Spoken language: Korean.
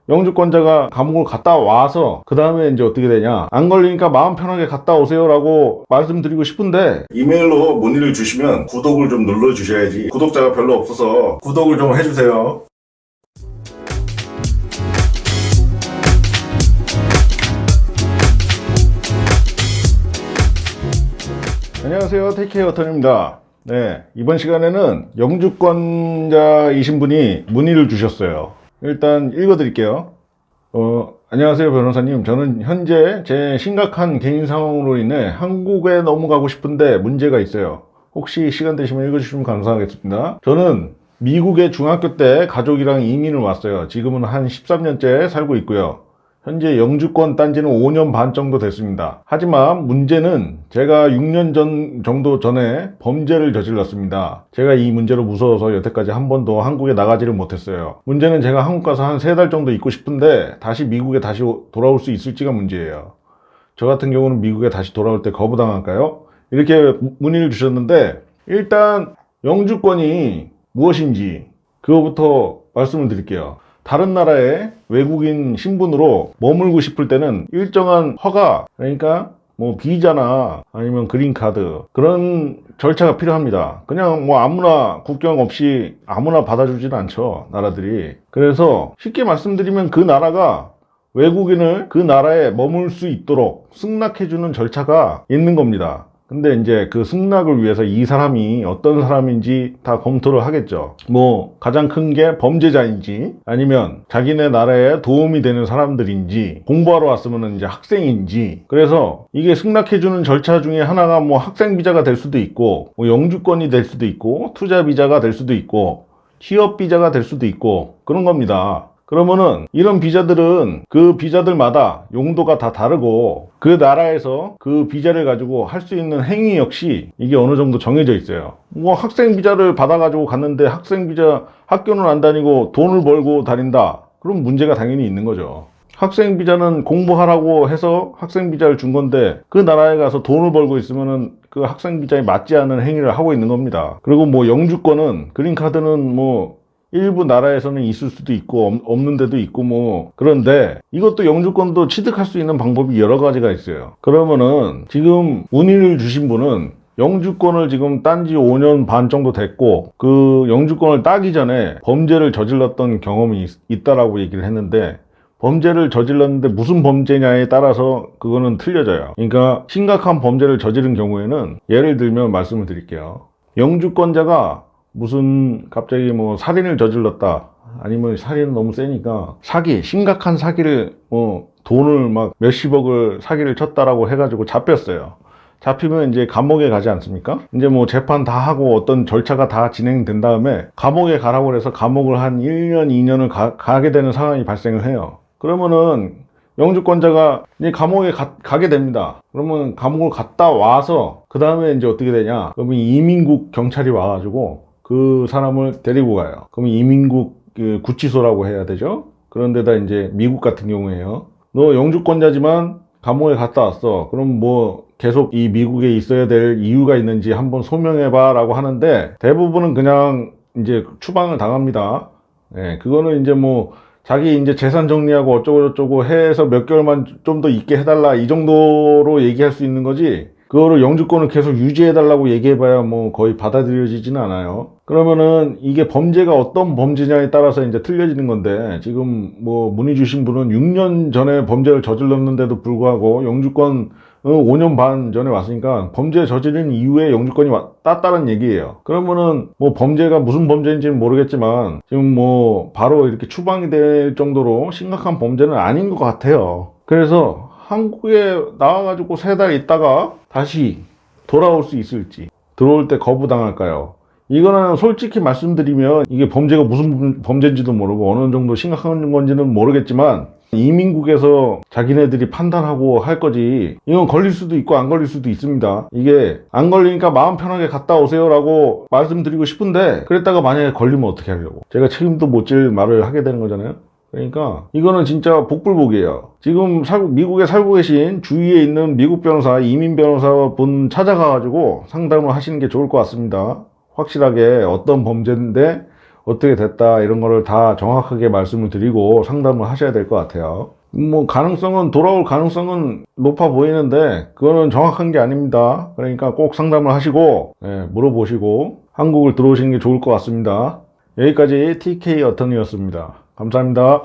영주권자가 감옥을 갔다 와서 그 다음에 이제 어떻게 되냐, 안 걸리니까 마음 편하게 갔다 오세요 라고 말씀드리고 싶은데, 이메일로 문의를 주시면 구독을 좀 눌러주셔야지. 구독자가 별로 없어서 구독을 좀 해주세요. 안녕하세요, 테이크케어 어턴입니다. 네, 이번 시간에는 영주권자이신 분이 문의를 주셨어요. 일단 읽어드릴게요. 안녕하세요 변호사님, 저는 현재 제 심각한 개인 상황으로 인해 한국에 넘어가고 싶은데 문제가 있어요. 혹시 시간 되시면 읽어주시면 감사하겠습니다. 저는 미국에 중학교 때 가족이랑 이민을 왔어요. 지금은 한 13년째 살고 있고요. 현재 영주권 딴 지는 5년 반 정도 됐습니다. 하지만 문제는 제가 6년 정도 전에 범죄를 저질렀습니다. 제가 이 문제로 무서워서 여태까지 한 번도 한국에 나가지를 못했어요. 문제는 제가 한국 가서 한 3달 정도 있고 싶은데 다시 미국에 다시 돌아올 수 있을지가 문제예요. 저 같은 경우는 미국에 다시 돌아올 때 거부당할까요? 이렇게 문의를 주셨는데, 일단 영주권이 무엇인지 그거부터 말씀을 드릴게요. 다른 나라에 외국인 신분으로 머물고 싶을 때는 일정한 허가, 그러니까 뭐 비자나 아니면 그린카드, 그런 절차가 필요합니다. 그냥 뭐 아무나, 국경 없이 아무나 받아주지는 않죠, 나라들이. 그래서 쉽게 말씀드리면 그 나라가 외국인을 그 나라에 머물 수 있도록 승낙해주는 절차가 있는 겁니다. 근데 이제 그 승낙을 위해서 이 사람이 어떤 사람인지 다 검토를 하겠죠. 뭐 가장 큰 게 범죄자인지, 아니면 자기네 나라에 도움이 되는 사람들인지, 공부하러 왔으면 이제 학생인지. 그래서 이게 승낙해주는 절차 중에 하나가 뭐 학생 비자가 될 수도 있고, 뭐 영주권이 될 수도 있고, 투자 비자가 될 수도 있고, 취업 비자가 될 수도 있고, 그런 겁니다. 그러면은 이런 비자들은 그 비자들마다 용도가 다 다르고, 그 나라에서 그 비자를 가지고 할 수 있는 행위 역시 이게 어느 정도 정해져 있어요. 뭐 학생 비자를 받아가지고 갔는데 학생 비자, 학교는 안 다니고 돈을 벌고 다닌다, 그럼 문제가 당연히 있는 거죠. 학생 비자는 공부하라고 해서 학생 비자를 준 건데 그 나라에 가서 돈을 벌고 있으면은 그 학생 비자에 맞지 않는 행위를 하고 있는 겁니다. 그리고 뭐 영주권은, 그린카드는 뭐 일부 나라에서는 있을 수도 있고 없는 데도 있고 뭐, 그런데 이것도 영주권도 취득할 수 있는 방법이 여러 가지가 있어요. 그러면은 지금 문의를 주신 분은 영주권을 지금 딴 지 5년 반 정도 됐고, 그 영주권을 따기 전에 범죄를 저질렀던 경험이 있다라고 얘기를 했는데, 범죄를 저질렀는데 무슨 범죄냐에 따라서 그거는 틀려져요. 그러니까 심각한 범죄를 저지른 경우에는, 예를 들면 말씀을 드릴게요. 영주권자가 무슨 갑자기 뭐 살인을 저질렀다, 아니면 살인은 너무 세니까 사기, 심각한 사기를, 뭐 돈을 막 몇십억을 사기를 쳤다라고 해가지고 잡혔어요. 잡히면 이제 감옥에 가지 않습니까? 이제 뭐 재판 다 하고 어떤 절차가 다 진행된 다음에 감옥에 가라고 해서 감옥을 한 1년, 2년을 가게 되는 상황이 발생을 해요. 그러면은 영주권자가 이제 감옥에 가게 됩니다. 그러면 감옥을 갔다 와서 그 다음에 이제 어떻게 되냐, 그러면 이민국 경찰이 와가지고 그 사람을 데리고 가요. 그럼 이민국 그 구치소라고 해야 되죠. 그런데다 이제 미국 같은 경우에요, 너 영주권자지만 감옥에 갔다 왔어, 그럼 뭐 계속 이 미국에 있어야 될 이유가 있는지 한번 소명해봐 라고 하는데, 대부분은 그냥 이제 추방을 당합니다. 예, 그거는 이제 뭐 자기 이제 재산 정리하고 어쩌고저쩌고 해서 몇 개월만 좀 더 있게 해달라, 이 정도로 얘기할 수 있는 거지, 그거를 영주권을 계속 유지해달라고 얘기해봐야 뭐 거의 받아들여지지는 않아요. 그러면은 이게 범죄가 어떤 범죄냐에 따라서 이제 틀려지는 건데, 지금 뭐 문의 주신 분은 6년 전에 범죄를 저질렀는데도 불구하고 영주권 5년 반 전에 왔으니까 범죄 저지른 이후에 영주권이 땄다는 얘기예요. 그러면은 뭐 범죄가 무슨 범죄인지는 모르겠지만 지금 뭐 바로 이렇게 추방이 될 정도로 심각한 범죄는 아닌 것 같아요. 그래서 한국에 나와가지고 3달 있다가 다시 돌아올 수 있을지, 들어올 때 거부당할까요? 이거는 솔직히 말씀드리면 이게 범죄가 무슨 범죄인지도 모르고 어느 정도 심각한 건지는 모르겠지만, 이민국에서 자기네들이 판단하고 할 거지, 이건 걸릴 수도 있고 안 걸릴 수도 있습니다. 이게 안 걸리니까 마음 편하게 갔다 오세요 라고 말씀드리고 싶은데, 그랬다가 만약에 걸리면 어떻게 하려고, 제가 책임도 못 질 말을 하게 되는 거잖아요. 그러니까 이거는 진짜 복불복이에요. 지금 미국에 살고 계신 주위에 있는 미국 변호사, 이민 변호사 분 찾아가가지고 상담을 하시는 게 좋을 것 같습니다. 확실하게 어떤 범죄인데 어떻게 됐다 이런 거를 다 정확하게 말씀을 드리고 상담을 하셔야 될 것 같아요. 뭐 가능성은 돌아올 가능성은 높아 보이는데 그거는 정확한 게 아닙니다. 그러니까 꼭 상담을 하시고 물어보시고 한국을 들어오시는 게 좋을 것 같습니다. 여기까지 TK 어터니였습니다. 감사합니다.